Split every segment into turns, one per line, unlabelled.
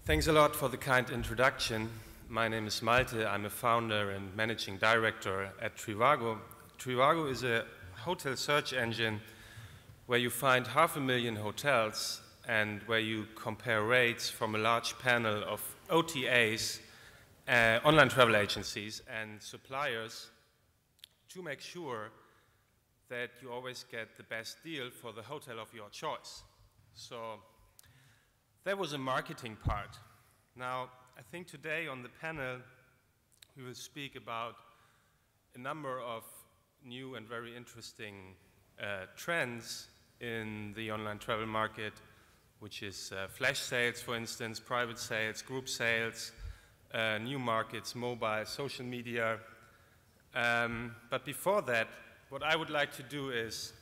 Thanks a lot for the kind introduction. My name is Malte. I'm a founder and managing director at Trivago. Trivago is a hotel search engine where you find 500,000 hotels and where you compare rates from a large panel of OTAs, online travel agencies and suppliers to make sure that you always get the best deal for the hotel of your choice. So that was a marketing part. Now, I think today on the panel we will speak about a number of new and very interesting trends in the online travel market, which is flash sales, for instance, private sales, group sales, new markets, mobile, social media. But before that, what I would like to do is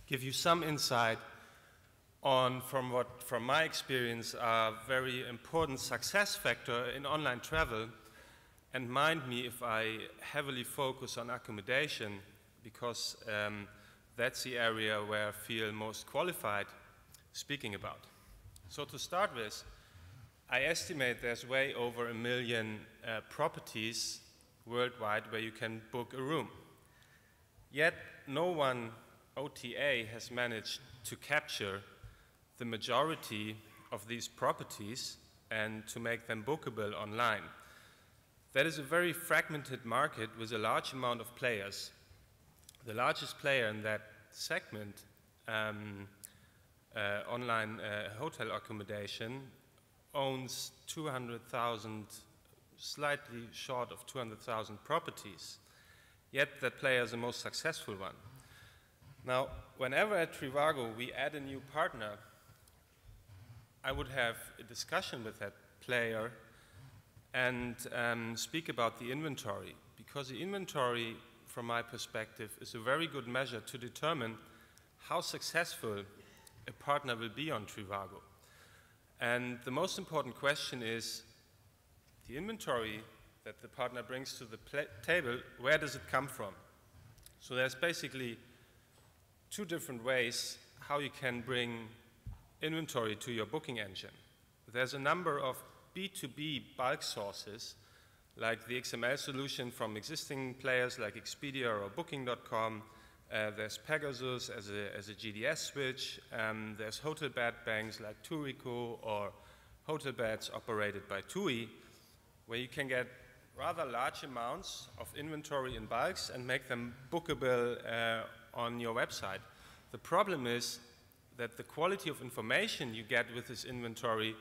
give you some insight on from my experience, a very important success factor in online travel. And mind me if I heavily focus on accommodation, because that's the area where I feel most qualified speaking about. So to start with, I estimate there's way over 1 million properties worldwide where you can book a room. Yet no one OTA has managed to capture the majority of these properties and to make them bookable online. That is a very fragmented market with a large amount of players. The largest player in that segment, online hotel accommodation, owns 200,000, slightly short of 200,000 properties. Yet that player is the most successful one. Now, whenever at Trivago we add a new partner, I would have a discussion with that player and speak about the inventory, because the inventory, from my perspective, is a very good measure to determine how successful a partner will be on Trivago. And the most important question is the inventory that the partner brings to the table, where does it come from? So there's basically two different ways how you can bring inventory to your booking engine. There's a number of B2B bulk sources, like the XML solution from existing players like Expedia or Booking.com. There's Pegasus as a GDS switch. There's hotel bed banks like Turico or hotel beds operated by TUI, where you can get rather large amounts of inventory in bulks and make them bookable on your website. The problem is that the quality of information you get with this inventory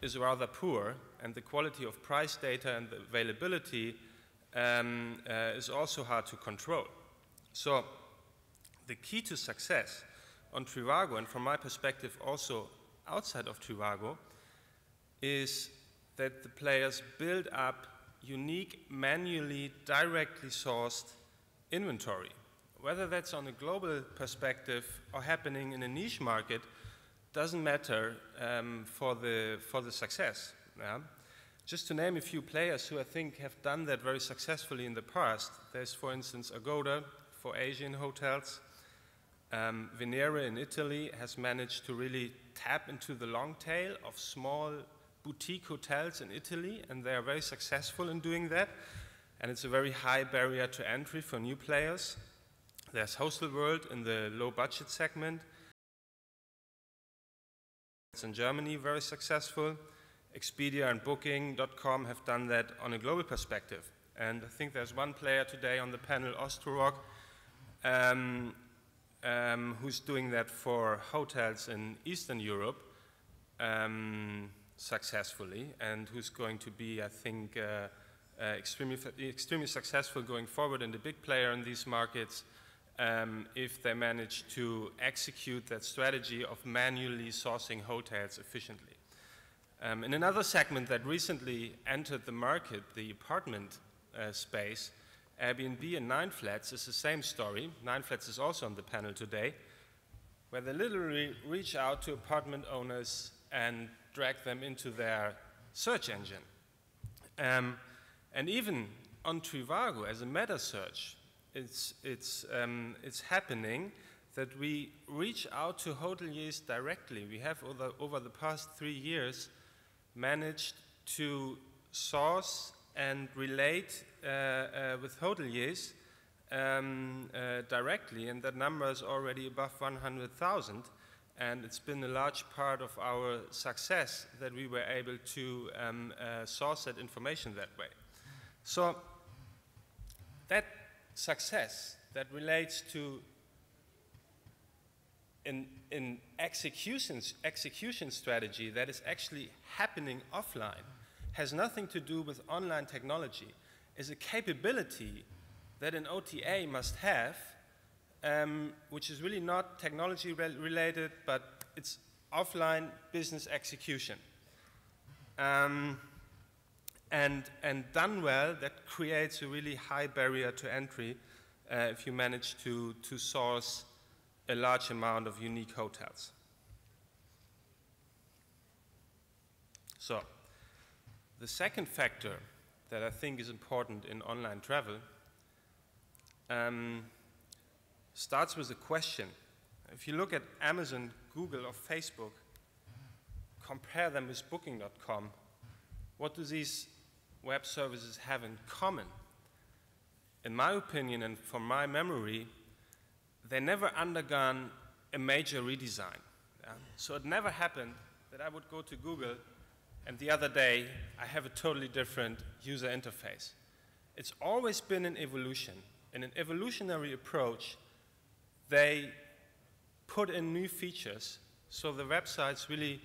is rather poor, and the quality of price data and the availability is also hard to control. So the key to success on Trivago, and from my perspective also outside of Trivago, is that the players build up unique, manually, directly sourced inventory. Whether that's on a global perspective or happening in a niche market doesn't matter for the success. Yeah? Just to name a few players who I think have done that very successfully in the past, there's, for instance, Agoda for Asian hotels. Venere in Italy has managed to really tap into the long tail of small boutique hotels in Italy, and they are very successful in doing that. And it's a very high barrier to entry for new players. There's Hostelworld in the low budget segment. It's in Germany, very successful. Expedia and Booking.com have done that on a global perspective. And I think there's one player today on the panel, Ostrowork, who's doing that for hotels in Eastern Europe successfully, and who's going to be, I think, extremely successful going forward, and a big player in these markets if they manage to execute that strategy of manually sourcing hotels efficiently. In another segment that recently entered the market, the apartment space, Airbnb and 9flats is the same story. 9flats is also on the panel today, where they literally reach out to apartment owners and drag them into their search engine. And even on Trivago as a meta search, it's happening that we reach out to hoteliers directly. We have over the past 3 years managed to source and relate with hoteliers directly, and that number is already above 100,000, and it's been a large part of our success that we were able to source that information that way. So that success that relates to an execution strategy that is actually happening offline has nothing to do with online technology, is a capability that an OTA must have, which is really not technology related, but it's offline business execution. And done well, that creates a really high barrier to entry if you manage to source a large amount of unique hotels. So, the second factor that I think is important in online travel starts with a question. If you look at Amazon, Google, or Facebook, compare them with Booking.com, what do these web services have in common? In my opinion and from my memory, they never undergone a major redesign. Yeah? So it never happened that I would go to Google and the other day I have a totally different user interface. It's always been an evolution. In an evolutionary approach, they put in new features, so the websites really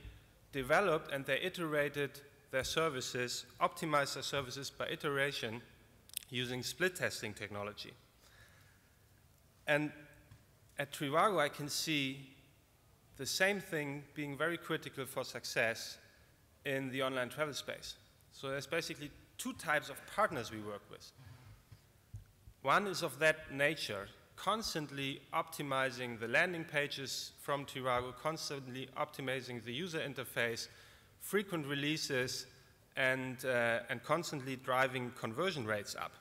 developed and they iterated their services, optimized their services by iteration using split testing technology. And at Trivago, I can see the same thing being very critical for success in the online travel space. So there's basically two types of partners we work with. One is of that nature, constantly optimizing the landing pages from Trivago, constantly optimizing the user interface, frequent releases, and constantly driving conversion rates up.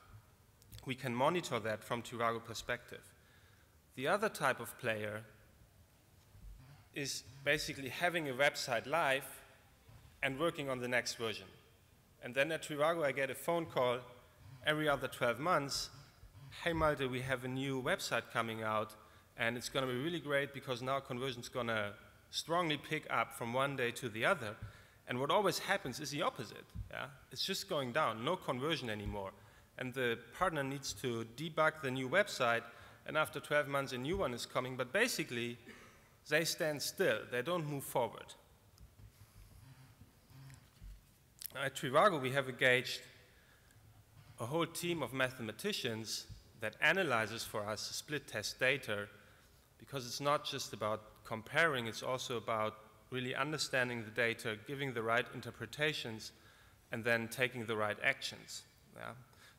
We can monitor that from Trivago perspective. The other type of player is basically having a website live and working on the next version. And then at Trivago, I get a phone call every other 12 months. Hey, Malte, we have a new website coming out, and it's going to be really great because now conversion's going to strongly pick up from one day to the other. And what always happens is the opposite. Yeah? It's just going down, no conversion anymore. And the partner needs to debug the new website, and after 12 months a new one is coming, but basically they stand still, they don't move forward. At Trivago we have engaged a whole team of mathematicians that analyzes for us split test data, because it's not just about comparing, it's also about really understanding the data, giving the right interpretations, and then taking the right actions. Yeah?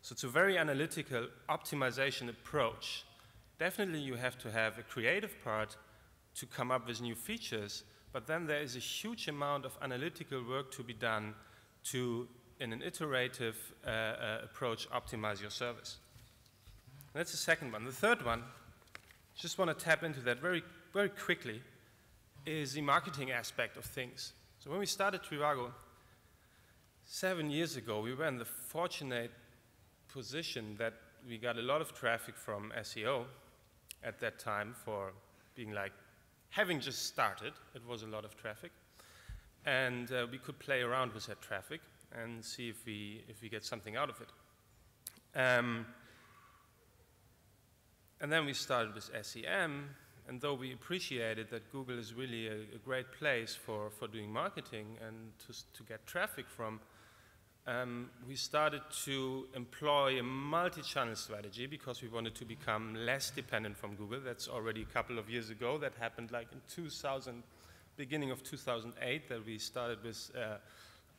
So it's a very analytical optimization approach. Definitely you have to have a creative part to come up with new features, but then there is a huge amount of analytical work to be done to, in an iterative approach, optimize your service. That's the second one. The third one, just want to tap into that very, very quickly, is the marketing aspect of things. So when we started Trivago 7 years ago, we were in the fortunate position that we got a lot of traffic from SEO at that time, for being like, having just started, it was a lot of traffic. And we could play around with that traffic and see if we get something out of it. And then we started with SEM, and though we appreciated that Google is really a great place for doing marketing and to get traffic from, we started to employ a multi-channel strategy because we wanted to become less dependent from Google. That's already a couple of years ago. That happened like in beginning of 2008, that we started with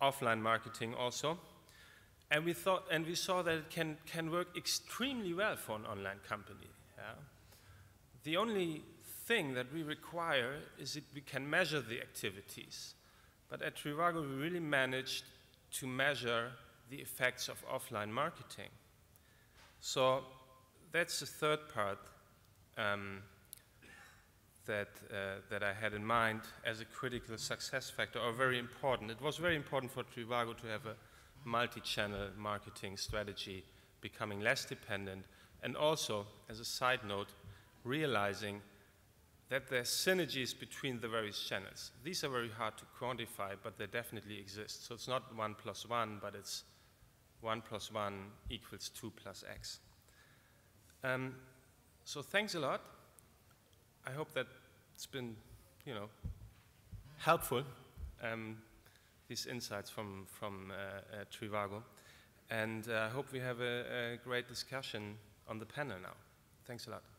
offline marketing also. And we saw that it can work extremely well for an online company. Yeah? The only thing that we require is that we can measure the activities. But at Trivago, we really managed to measure the effects of offline marketing. So that's the third part. that I had in mind as a critical success factor, or very important. It was very important for Trivago to have a multi-channel marketing strategy, becoming less dependent, and also, as a side note, realizing that there's synergies between the various channels. These are very hard to quantify, but they definitely exist. So it's not 1 + 1, but it's 1 + 1 = 2 + X. So thanks a lot. I hope that it's been, helpful, these insights from Trivago. And I hope we have a great discussion on the panel now. Thanks a lot.